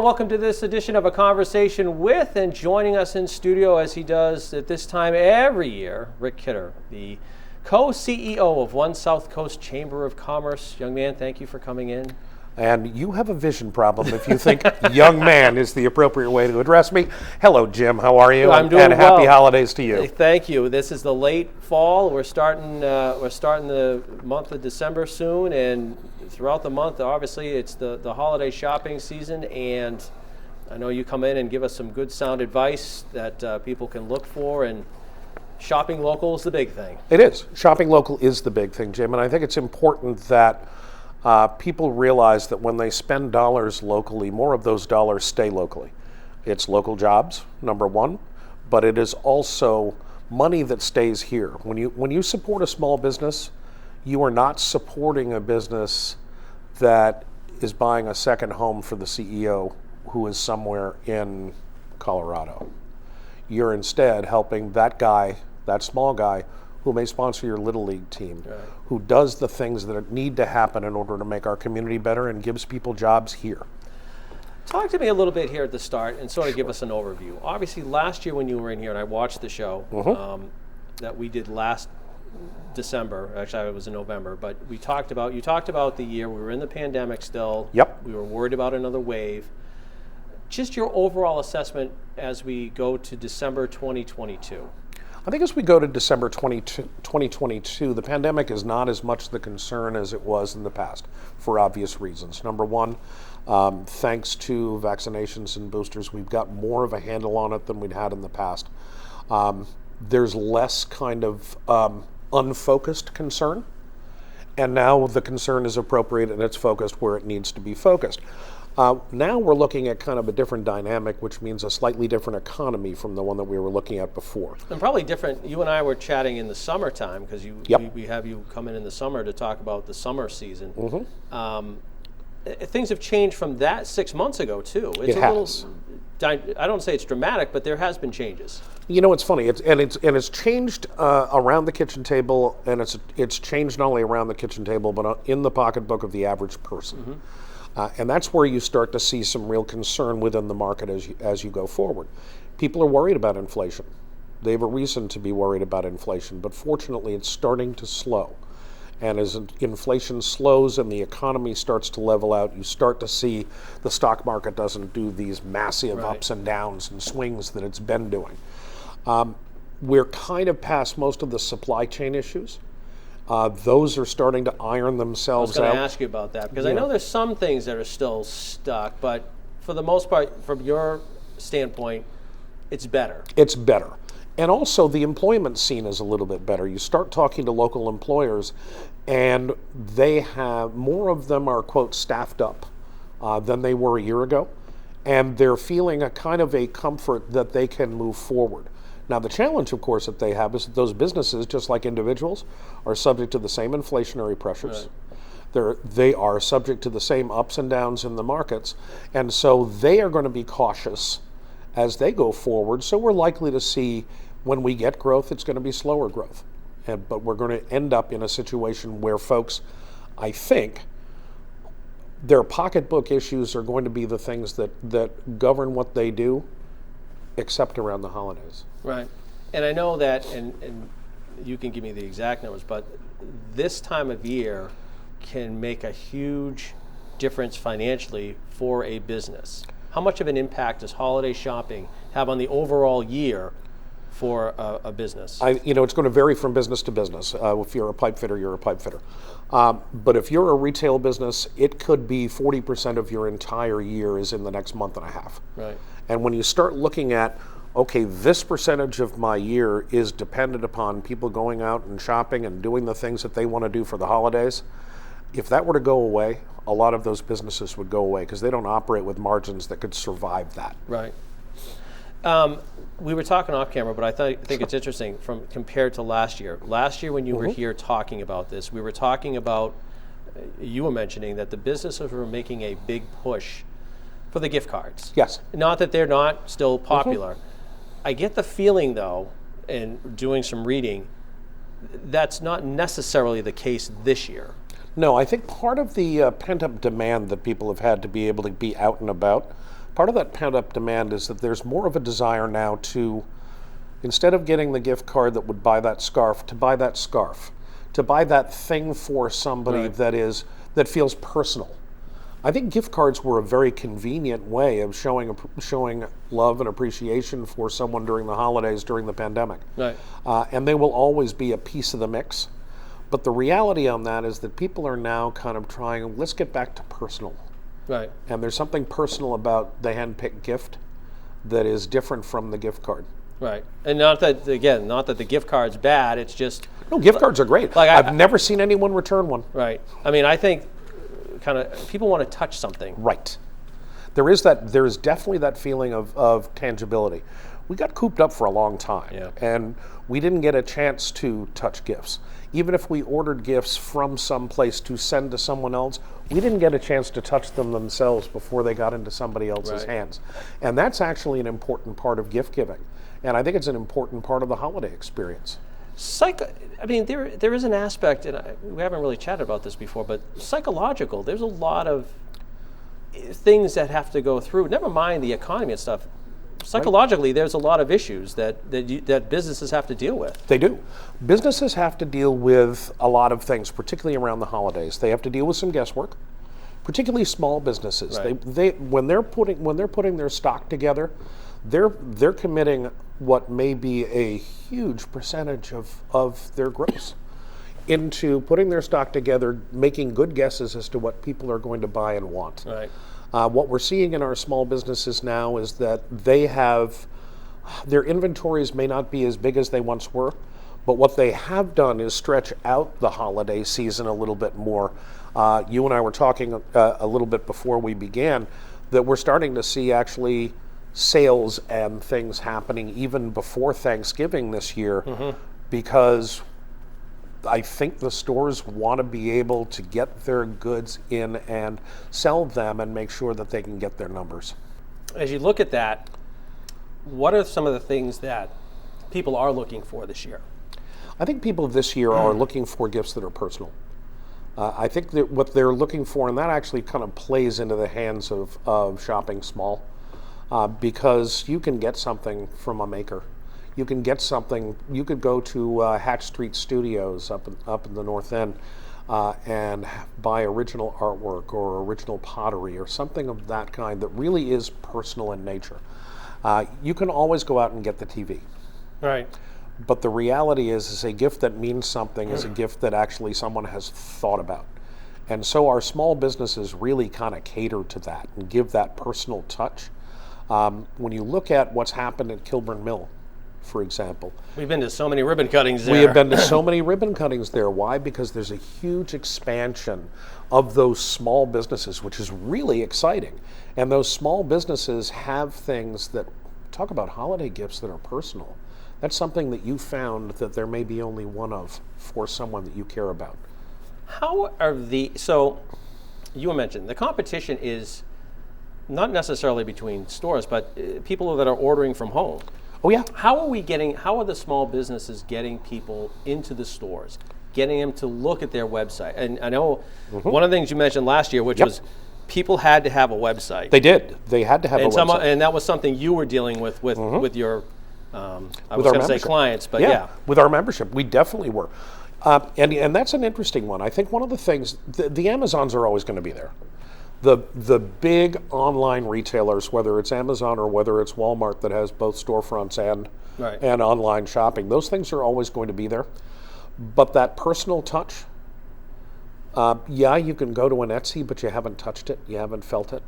welcome to this edition of A Conversation With, and joining us in studio as he does at this time every year, Rick Kidder, the co-CEO of One SouthCoast Chamber of Commerce. Young man, thank you for coming in. And you have a vision problem if you think young man is the appropriate way to address me. Hello, Jim. How are you? I'm doing and well. Happy holidays to you. Thank you. This is the late fall. We're starting the month of December soon, and throughout the month, obviously, it's the holiday shopping season. And I know you come in and give us some good sound advice that people can look for. And shopping local is the big thing. It is. Shopping local is the big thing, Jim. And I think it's important that people realize that when they spend dollars locally, more of those dollars stay locally. It's local jobs, number one, but it is also money that stays here. When you support a small business, you are not supporting a business that is buying a second home for the CEO who is somewhere in Colorado. You're instead helping that guy, that small guy, who may sponsor your Little League team, right, who does the things that need to happen in order to make our community better and gives people jobs here. Talk to me a little bit here at the start and sort of give us an overview. Obviously, last year when you were in here, and I watched the show that we did last December, actually it was in November, but you talked about the year, we were in the pandemic still. Yep. We were worried about another wave. Just your overall assessment as we go to December 2022. I think as we go to December 2022, the pandemic is not as much the concern as it was in the past for obvious reasons. Number one, thanks to vaccinations and boosters, we've got more of a handle on it than we'd had in the past. There's less kind of unfocused concern, and now the concern is appropriate and it's focused where it needs to be focused. Now we're looking at kind of a different dynamic, which means a slightly different economy from the one that we were looking at before. And probably different. You and I were chatting in the summertime because we have you come in the summer to talk about the summer season. Mm-hmm. Things have changed from that 6 months ago too. It's I don't say it's dramatic, but there has been changes. You know, it's funny. It's changed around the kitchen table, and it's changed not only around the kitchen table, but in the pocketbook of the average person. Mm-hmm. And that's where you start to see some real concern within the market as you go forward. People are worried about inflation. They have a reason to be worried about inflation, but fortunately it's starting to slow. And as inflation slows and the economy starts to level out, you start to see the stock market doesn't do these massive ups and downs and swings that it's been doing. We're kind of past most of the supply chain issues. Those are starting to iron themselves out. I was going to ask you about that because I know there's some things that are still stuck, but for the most part, from your standpoint, it's better. It's better. And also the employment scene is a little bit better. You start talking to local employers and they have, more of them are, quote, staffed up than they were a year ago. And they're feeling a kind of a comfort that they can move forward. Now, the challenge, of course, that they have is that those businesses, just like individuals, are subject to the same inflationary pressures. Right. They are subject to the same ups and downs in the markets, and so they are going to be cautious as they go forward. So we're likely to see, when we get growth, it's going to be slower growth. But we're going to end up in a situation where folks, I think, their pocketbook issues are going to be the things that govern what they do, except around the holidays. Right. And I know that, and you can give me the exact numbers, but this time of year can make a huge difference financially for a business. How much of an impact does holiday shopping have on the overall year for a business? It's going to vary from business to business. If you're a pipe fitter, you're a pipe fitter. But if you're a retail business, it could be 40% of your entire year is in the next month and a half. Right. And when you start looking at, okay, this percentage of my year is dependent upon people going out and shopping and doing the things that they want to do for the holidays, if that were to go away, a lot of those businesses would go away because they don't operate with margins that could survive that. Right. We were talking off camera, but I think it's interesting compared to last year. Last year when you were here talking about this, we were talking about, you were mentioning that the businesses were making a big push for the gift cards. Yes. Not that they're not still popular. I get the feeling, though, in doing some reading, that's not necessarily the case this year. No, I think part of the pent-up demand that people have had to be able to be out and about Part of that pent-up demand is that there's more of a desire now to, instead of getting the gift card that would buy that scarf, to buy that scarf, to buy that thing for somebody that feels personal. I think gift cards were a very convenient way of showing love and appreciation for someone during the holidays, during the pandemic. Right. And they will always be a piece of the mix. But the reality on that is that people are now kind of trying, let's get back to personal. Right. And there's something personal about the hand-picked gift that is different from the gift card. Right. And not that the gift card's bad, it's just... No, gift cards are great. Like I've never seen anyone return one. Right. I mean, I think kind of people want to touch something. Right. There is definitely that feeling of tangibility. We got cooped up for a long time, and we didn't get a chance to touch gifts. Even if we ordered gifts from some place to send to someone else, we didn't get a chance to touch them themselves before they got into somebody else's hands. And that's actually an important part of gift giving. And I think it's an important part of the holiday experience. I mean, there is an aspect, and we haven't really chatted about this before, but psychological. There's a lot of things that have to go through. Never mind the economy and stuff. Psychologically, there's a lot of issues that businesses have to deal with. They do. Businesses have to deal with a lot of things, particularly around the holidays. They have to deal with some guesswork, particularly small businesses. Right. When they're putting their stock together, they're committing what may be a huge percentage of their gross into putting their stock together, making good guesses as to what people are going to buy and want. Right. What we're seeing in our small businesses now is that their inventories may not be as big as they once were, but what they have done is stretch out the holiday season a little bit more. You and I were talking a little bit before we began that we're starting to see actually sales and things happening even before Thanksgiving this year, because I think the stores want to be able to get their goods in and sell them and make sure that they can get their numbers. As you look at that, what are some of the things that people are looking for this year? I think people this year are looking for gifts that are personal. I think that what they're looking for, and that actually kind of plays into the hands of shopping small, because you can get something from a maker. You can get something. You could go to Hatch Street Studios up in the North End and buy original artwork or original pottery or something of that kind that really is personal in nature. You can always go out and get the TV. Right. But the reality is a gift that means something is a gift that actually someone has thought about. And so our small businesses really kind of cater to that and give that personal touch. When you look at what's happened at Kilburn Mill, for example. We've been to so many ribbon cuttings there. We have been to so many ribbon cuttings there. Why? Because there's a huge expansion of those small businesses, which is really exciting. And those small businesses have things that, talk about holiday gifts that are personal. That's something that you found that there may be only one of for someone that you care about. So you mentioned the competition is not necessarily between stores, but people that are ordering from home. Oh yeah. How are the small businesses getting people into the stores, getting them to look at their website? And I know one of the things you mentioned last year, which was people had to have a website. They did. They had to have a website. And that was something you were dealing with your, I was going to say clients, but yeah. With our membership, we definitely were. And that's an interesting one. I think one of the things, the Amazons are always going to be there. The big online retailers, whether it's Amazon or whether it's Walmart that has both storefronts and online shopping, those things are always going to be there. But that personal touch, you can go to an Etsy, but you haven't touched it, you haven't felt it.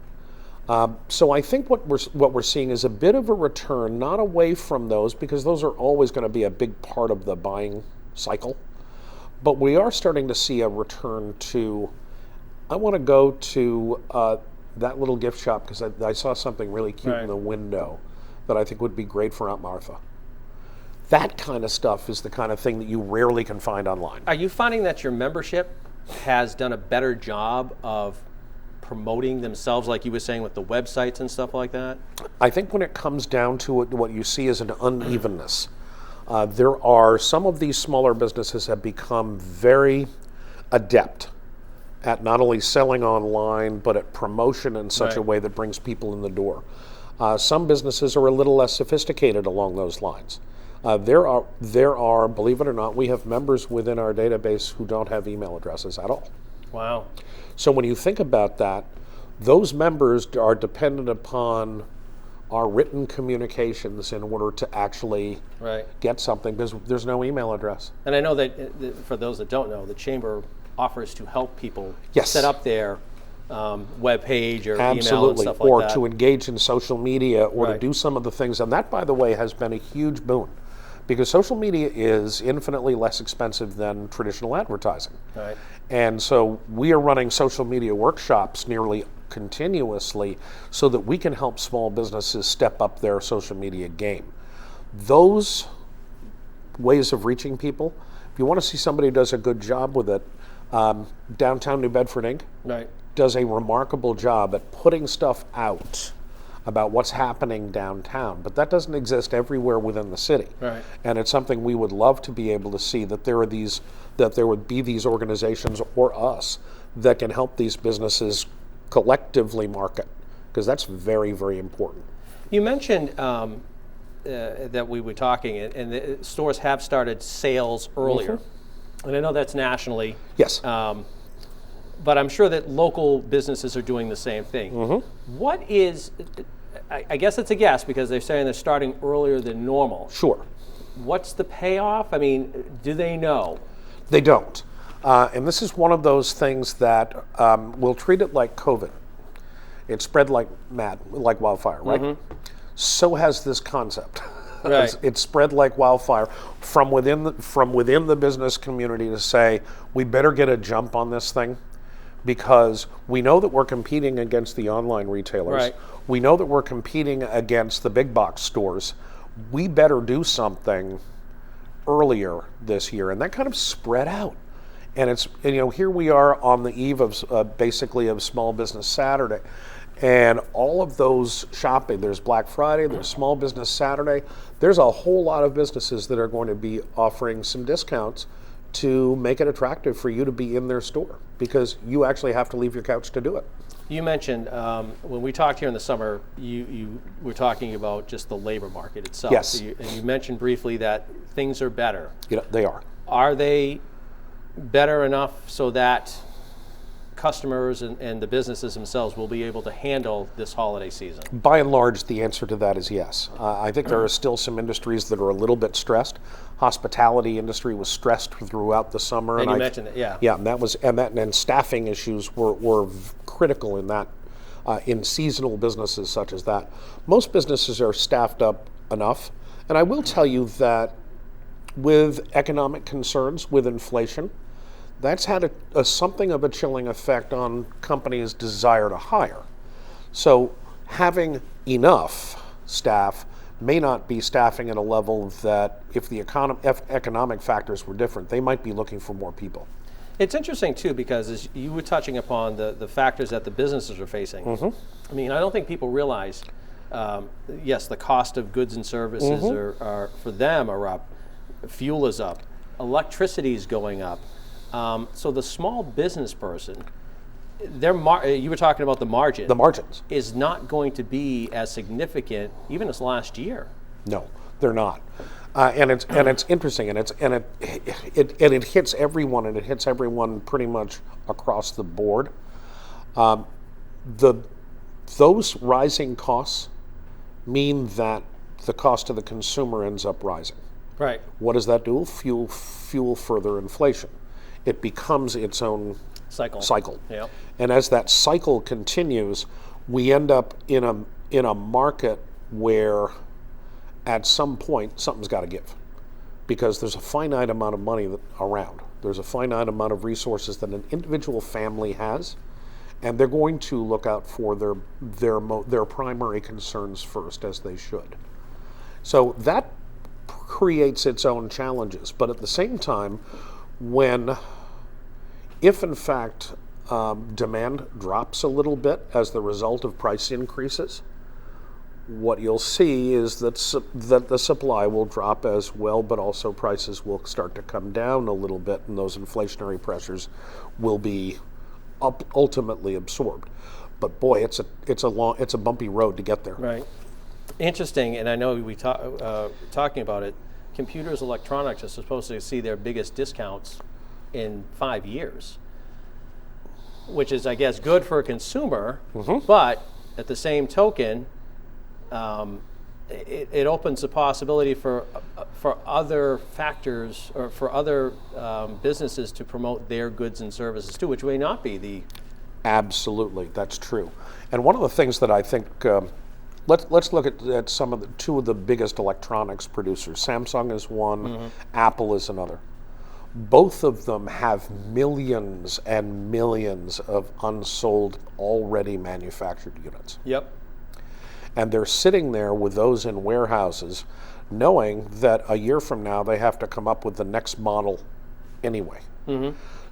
So I think what we're seeing is a bit of a return, not away from those, because those are always going to be a big part of the buying cycle. But we are starting to see a return to, I want to go to that little gift shop because I saw something really cute in the window that I think would be great for Aunt Martha. That kind of stuff is the kind of thing that you rarely can find online. Are you finding that your membership has done a better job of promoting themselves, like you were saying with the websites and stuff like that? I think when it comes down to it, what you see is an unevenness. There are some of these smaller businesses have become very adept at not only selling online, but at promotion in such a Right. way that brings people in the door. Some businesses are a little less sophisticated along those lines. There are, believe it or not, we have members within our database who don't have email addresses at all. Wow. So when you think about that, those members are dependent upon our written communications in order to actually Right. get something, because there's no email address. And I know that for those that don't know, the chamber offers to help people Yes. set up their web page or email and Absolutely, stuff like or that. to engage in social media, or to Right. do some of the things. And that, by the way, has been a huge boon, because social media is infinitely less expensive than traditional advertising. Right. And so we are running social media workshops nearly continuously so that we can help small businesses step up their social media game. Those ways of reaching people, if you want to see somebody who does a good job with it, Downtown New Bedford Inc. Right. does a remarkable job at putting stuff out about what's happening downtown, but that doesn't exist everywhere within the city. Right. And it's something we would love to be able to see, that there would be these organizations or us that can help these businesses collectively market, because that's very, very important. You mentioned that we were talking, and the stores have started sales earlier. And I know that's nationally. Yes. But I'm sure that local businesses are doing the same thing. What is, I guess it's a guess because they're saying they're starting earlier than normal. Sure. What's the payoff? I mean, do they know? They don't. And this is one of those things that we'll treat it like COVID. It spread like wildfire, right? So has this concept. Right. It spread like wildfire from within the business community to say, we better get a jump on this thing, because we know that we're competing against the online retailers. Right. We know that we're competing against the big box stores. We better do something earlier this year, and that kind of spread out. And here we are on the eve of basically of Small Business Saturday, and all of those shopping. There's Black Friday, there's Small Business Saturday. There's a whole lot of businesses that are going to be offering some discounts to make it attractive for you to be in their store, because you actually have to leave your couch to do it. You mentioned when we talked here in the summer, you were talking about just the labor market itself. Yes. And you mentioned briefly that things are better. They are. Are they better enough so that customers and the businesses themselves will be able to handle this holiday season? By and large, the answer to that is yes. I think there are still some industries that are a little bit stressed. Hospitality industry was stressed throughout the summer, And you mentioned it, yeah. Yeah, and staffing issues were critical in that, in seasonal businesses such as that. Most businesses are staffed up enough, and I will tell you that with economic concerns, with inflation, that's had something of a chilling effect on companies' desire to hire. So having enough staff may not be staffing at a level that, if the economic factors were different, they might be looking for more people. It's interesting too, because as you were touching upon the factors that the businesses are facing. I mean, I don't think people realize, yes, the cost of goods and services are for them are up, fuel is up, electricity is going up. So the small business person, you were talking about the margin. The margins. Is not going to be as significant even as last year. No, they're not. And it's interesting, and it hits everyone, and it hits everyone pretty much across the board. Those rising costs mean that the cost to the consumer ends up rising. Right. What does that do? Fuel further inflation. It becomes its own cycle. Yep. And as that cycle continues, we end up in a market where at some point something's got to give, because there's a finite amount of money around. There's a finite amount of resources that an individual family has, and they're going to look out for their primary concerns first, as they should. So that creates its own challenges. But at the same time, if in fact demand drops a little bit as the result of price increases, what you'll see is that the supply will drop as well, but also prices will start to come down a little bit, and those inflationary pressures will be ultimately absorbed. But boy, it's a bumpy road to get there. Right. Interesting, and I know we talking about it. Computers, electronics are supposed to see their biggest discounts in 5 years, which is, I guess, good for a consumer. But at the same token, it opens the possibility for other factors or for other businesses to promote their goods and services too, which may not be the. Absolutely, that's true. And one of the things that I think, let's look at two of the biggest electronics producers. Samsung is one, Apple is another. Both of them have millions and millions of unsold, already manufactured units. Yep. And they're sitting there with those in warehouses, knowing that a year from now they have to come up with the next model anyway.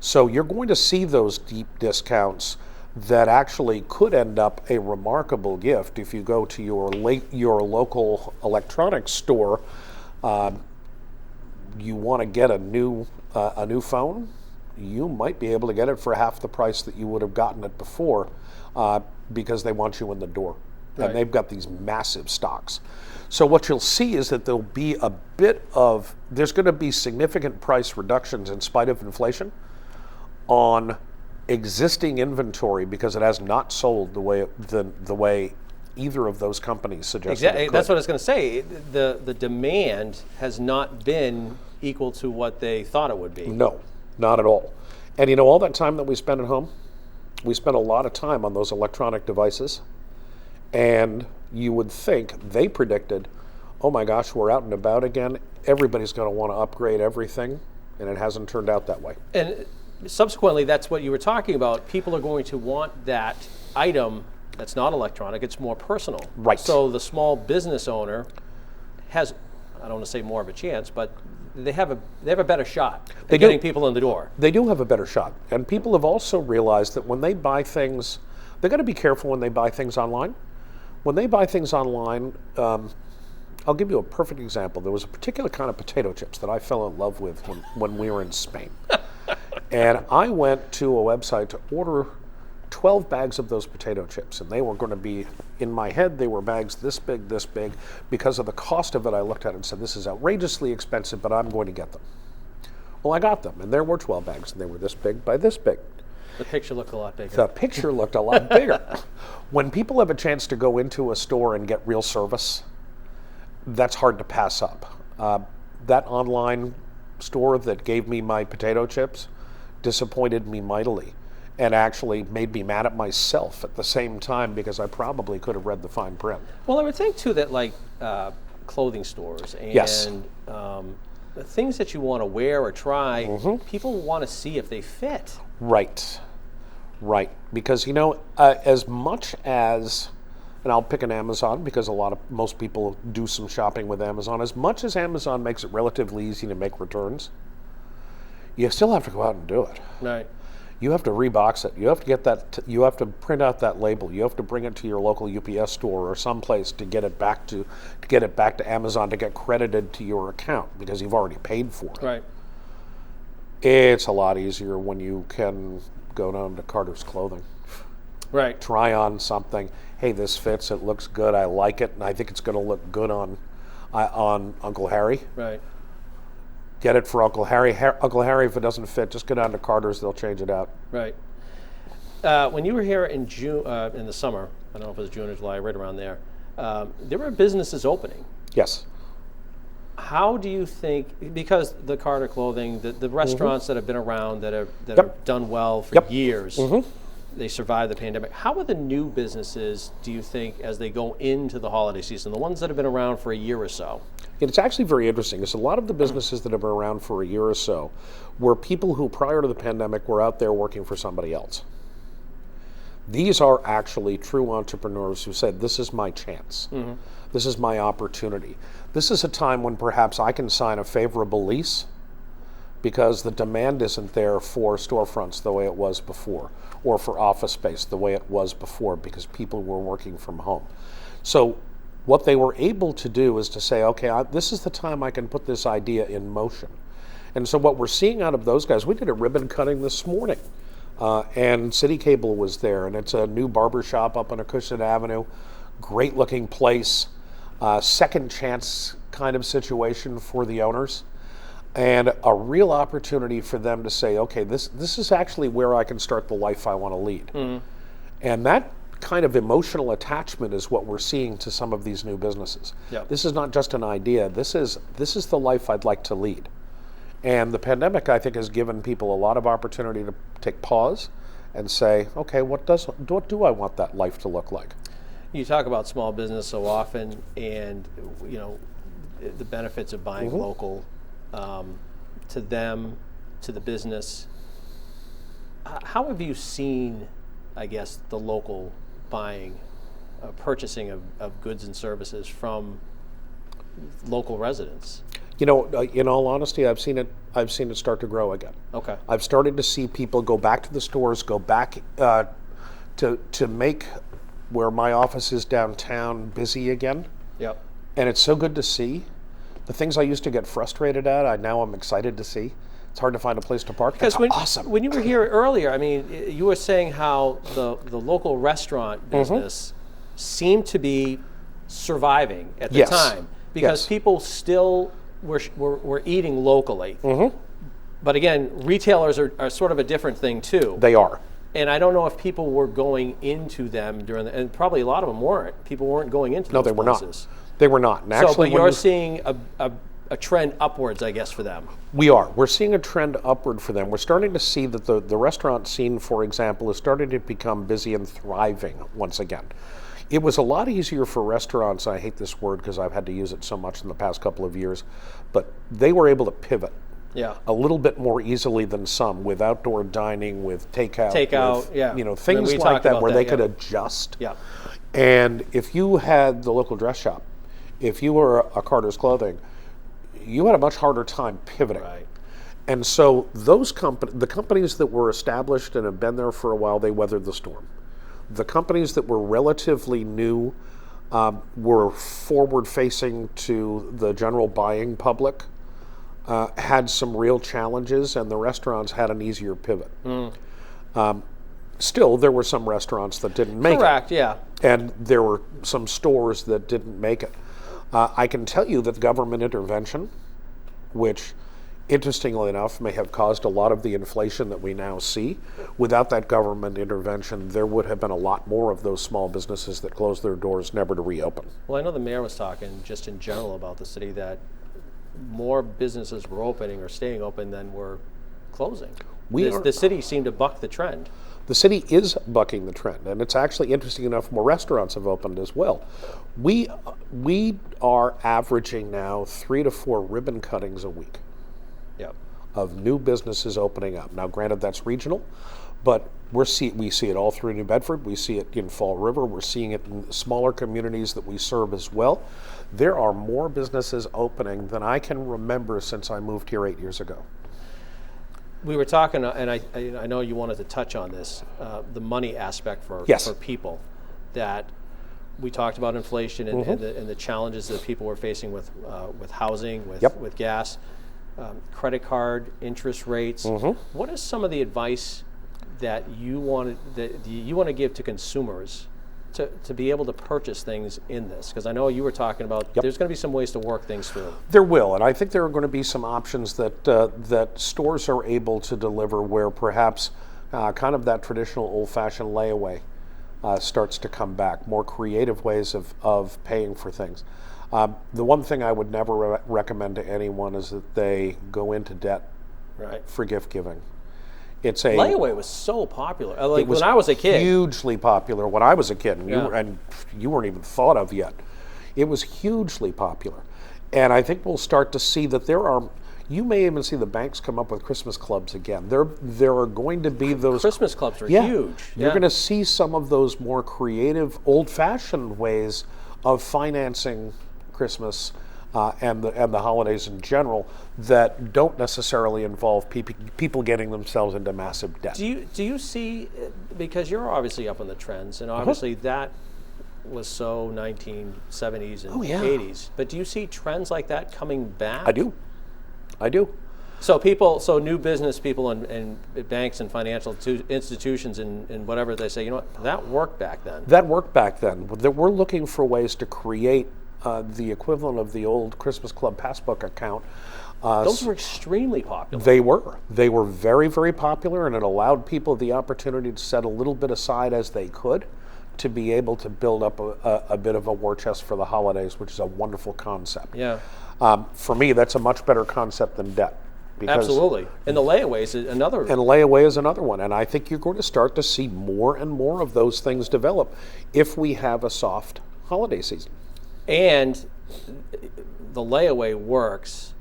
So you're going to see those deep discounts that actually could end up a remarkable gift if you go to your local electronics store. You want to get a new phone, you might be able to get it for half the price that you would have gotten it before, because they want you in the door. Right. And they've got these massive stocks. So what you'll see is that there'll be there's going to be significant price reductions in spite of inflation on existing inventory, because it has not sold the way either of those companies suggested. Exactly. That's what I was going to say. The demand has not been equal to what they thought it would be. No, not at all. And all that time that we spend at home, we spend a lot of time on those electronic devices. And you would think they predicted, oh my gosh, we're out and about again. Everybody's going to want to upgrade everything, and it hasn't turned out that way. And subsequently, that's what you were talking about. People are going to want that item that's not electronic. It's more personal. Right. So the small business owner has, I don't want to say more of a chance, but they have a better shot at getting people in the door. They do have a better shot. And people have also realized that when they buy things, they've got to be careful when they buy things online. When they buy things online, I'll give you a perfect example. There was a particular kind of potato chips that I fell in love with when we were in Spain. And I went to a website to order 12 bags of those potato chips. And they were going to be, in my head, they were bags this big. Because of the cost of it, I looked at it and said, this is outrageously expensive, but I'm going to get them. Well, I got them. And there were 12 bags, and they were this big by this big. The picture looked a lot bigger. The picture looked a lot bigger. When people have a chance to go into a store and get real service, that's hard to pass up. That online store that gave me my potato chips disappointed me mightily, and actually made me mad at myself at the same time, because I probably could have read the fine print. Well, I would think too that like clothing stores and Yes. The things that you want to wear or try, people want to see if they fit. Right. Because as much as, and I'll pick an Amazon because most people do some shopping with Amazon. As much as Amazon makes it relatively easy to make returns, you still have to go out and do it. Right. You have to rebox it. You have to get that. You have to print out that label. You have to bring it to your local UPS store or someplace to get it back to Amazon to get credited to your account, because you've already paid for it. Right. It's a lot easier when you can go down to Carter's Clothing. Right. Try on something. Hey, this fits. It looks good. I like it, and I think it's going to look good on Uncle Harry. Right. Get it for Uncle Harry. Uncle Harry, if it doesn't fit, just go down to Carter's. They'll change it out. Right. When you were here in June, in the summer, I don't know if it was June or July, right around there were businesses opening. Yes. How do you think, because the Carter Clothing, the restaurants that have been around that have done well for years, they survived the pandemic. How are the new businesses, do you think, as they go into the holiday season, the ones that have been around for a year or so? It's actually very interesting, because a lot of the businesses that have been around for a year or so were people who, prior to the pandemic, were out there working for somebody else. These are actually true entrepreneurs who said, this is my chance. This is my opportunity. This is a time when perhaps I can sign a favorable lease because the demand isn't there for storefronts the way it was before, or for office space the way it was before, because people were working from home. So what they were able to do is to say, okay, this is the time I can put this idea in motion. And so what we're seeing out of those guys, we did a ribbon cutting this morning And City Cable was there, and it's a new barber shop up on Acushnet Avenue. Great looking place, second chance kind of situation for the owners, and a real opportunity for them to say, okay, this is actually where I can start the life I want to lead. And that kind of emotional attachment is what we're seeing to some of these new businesses. Yep. This is not just an idea. This is the life I'd like to lead. And the pandemic, I think, has given people a lot of opportunity to take pause and say, okay, what do I want that life to look like? You talk about small business so often, and the benefits of buying local to them, to the business. How have you seen, I guess, the local buying, purchasing of goods and services from local residents? In all honesty, I've seen it start to grow again. Okay. I've started to see people go back to the stores, go back to make where my office is downtown busy again. Yep. And it's so good to see. The things I used to get frustrated at, now I'm excited to see. It's hard to find a place to park. That's awesome. When you were here earlier, I mean, you were saying how the local restaurant business seemed to be surviving at the time because people still were eating locally. But again, retailers are sort of a different thing too. They are. And I don't know if people were going into them and probably a lot of them weren't. People weren't going into those places. No, they were not. They were not. And actually, but you're seeing a trend upwards, I guess, for them. We are. We're seeing a trend upward for them. We're starting to see that the restaurant scene, for example, is starting to become busy and thriving once again. It was a lot easier for restaurants, I hate this word because I've had to use it so much in the past couple of years, but they were able to pivot a little bit more easily than some with outdoor dining, with takeout, with, things like that where they could adjust. Yeah. And if you had the local dress shop, if you were a Carter's Clothing, you had a much harder time pivoting. Right. And so the companies that were established and have been there for a while, they weathered the storm. The companies that were relatively new were forward-facing to the general buying public, had some real challenges, and the restaurants had an easier pivot. Still, there were some restaurants that didn't make it. Correct, yeah. And there were some stores that didn't make it. I can tell you that government intervention, which interestingly enough may have caused a lot of the inflation that we now see, without that government intervention, there would have been a lot more of those small businesses that closed their doors never to reopen. Well, I know the mayor was talking just in general about the city that more businesses were opening or staying open than were closing. The city seemed to buck the trend. The city is bucking the trend, and it's actually interesting enough, more restaurants have opened as well. We are averaging now 3 to 4 ribbon cuttings a week of new businesses opening up. Now, granted, that's regional, but we see it all through New Bedford. We see it in Fall River. We're seeing it in smaller communities that we serve as well. There are more businesses opening than I can remember since I moved here 8 years ago. We were talking, and I know you wanted to touch on this, the money aspect for people. That we talked about inflation and the challenges that people were facing with housing, with gas, credit card interest rates. What is some of the advice that you want to give to consumers to be able to purchase things in this? Because I know you were talking about there's going to be some ways to work things through. There will, and I think there are going to be some options that stores are able to deliver where perhaps kind of that traditional old-fashioned layaway starts to come back, more creative ways of paying for things. The one thing I would never recommend to anyone is that they go into debt for gift giving. Layaway was so popular. When I was a kid. Hugely popular when I was a kid, and you weren't even thought of yet. It was hugely popular. And I think we'll start to see that you may even see the banks come up with Christmas clubs again. There are going to be those. Christmas clubs are huge. You're going to see some of those more creative, old-fashioned ways of financing Christmas and the holidays in general that don't necessarily involve people getting themselves into massive debt. Do you see, because you're obviously up on the trends, and obviously that was so 1970s and 80s, but do you see trends like that coming back? I do. So new business people and banks and financial institutions and whatever, they say, you know what, that worked back then. That worked back then. We're looking for ways to create the equivalent of the old Christmas Club Passbook account. Those were extremely popular. They were very, very popular, and it allowed people the opportunity to set a little bit aside as they could to be able to build up a bit of a war chest for the holidays, which is a wonderful concept. Yeah. For me, that's a much better concept than debt. Absolutely. And the layaway is another. And layaway is another one. And I think you're going to start to see more and more of those things develop if we have a soft holiday season. And the layaway works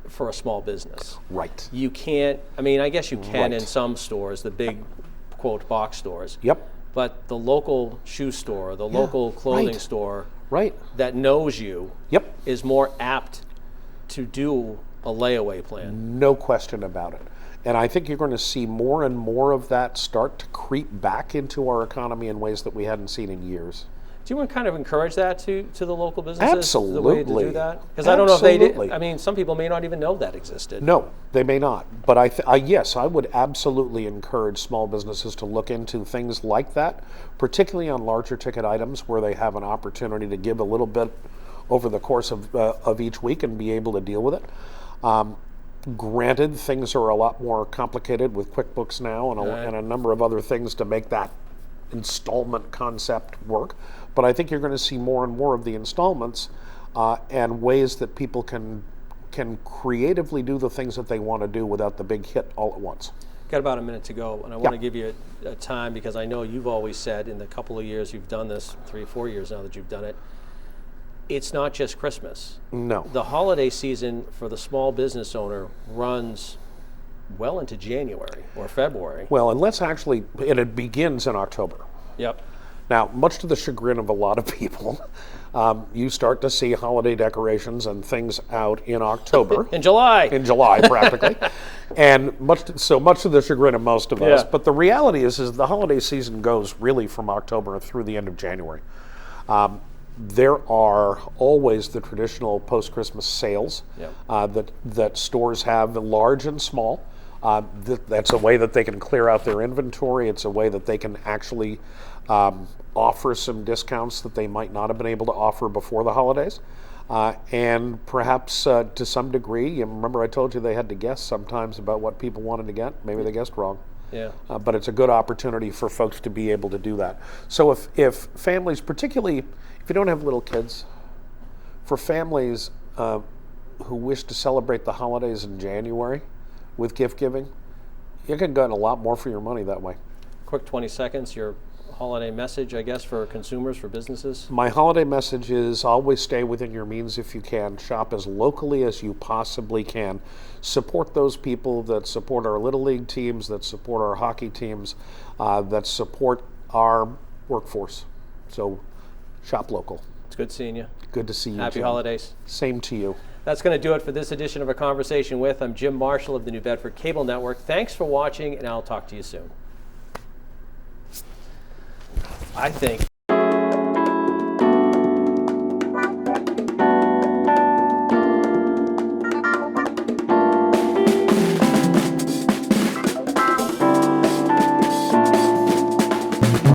for a small business. Right. You can't, I guess you can Right. in some stores, the big, quote, box stores. Yep. But the local shoe store, the local clothing right. store Right. that knows you Yep. is more apt to do a layaway plan. No question about it. And I think you're going to see more and more of that start to creep back into our economy in ways that we hadn't seen in years. Do you want to kind of encourage that to the local businesses? Absolutely. The way to do that? Because I don't know if they did. Absolutely. Some people may not even know that existed. No, they may not. But yes, I would absolutely encourage small businesses to look into things like that, particularly on larger ticket items where they have an opportunity to give a little bit over the course of each week and be able to deal with it. Granted, things are a lot more complicated with QuickBooks now and a number of other things to make that installment concept work. But I think you're going to see more and more of the installments and ways that people can creatively do the things that they want to do without the big hit all at once. Got about a minute to go, and I want to give you a time, because I know you've always said in the couple of years you've done this, 3 or 4 years now that you've done it, it's not just Christmas. No. The holiday season for the small business owner runs well into January or February. Well, and it begins in October. Yep. Now, much to the chagrin of a lot of people, you start to see holiday decorations and things out in October. In July. In July, practically. And much to the chagrin of most of us. Yeah. But the reality is the holiday season goes really from October through the end of January. There are always the traditional post-Christmas sales that stores have, large and small. That's a way that they can clear out their inventory. It's a way that they can actually offer some discounts that they might not have been able to offer before the holidays. And perhaps to some degree, you remember I told you they had to guess sometimes about what people wanted to get. Maybe they guessed wrong. Yeah. But it's a good opportunity for folks to be able to do that. So if families, particularly if you don't have little kids, for families who wish to celebrate the holidays in January with gift giving, you can get a lot more for your money that way. Quick 20 seconds, your holiday message, I guess, for consumers, for businesses? My holiday message is always stay within your means if you can. Shop as locally as you possibly can. Support those people that support our Little League teams, that support our hockey teams, that support our workforce. So shop local. It's good seeing you. Good to see you, Happy Jim. holidays. Same to you. That's going to do it for this edition of A Conversation With. I'm Jim Marshall of the New Bedford Cable Network. Thanks for watching, and I'll talk to you soon. I think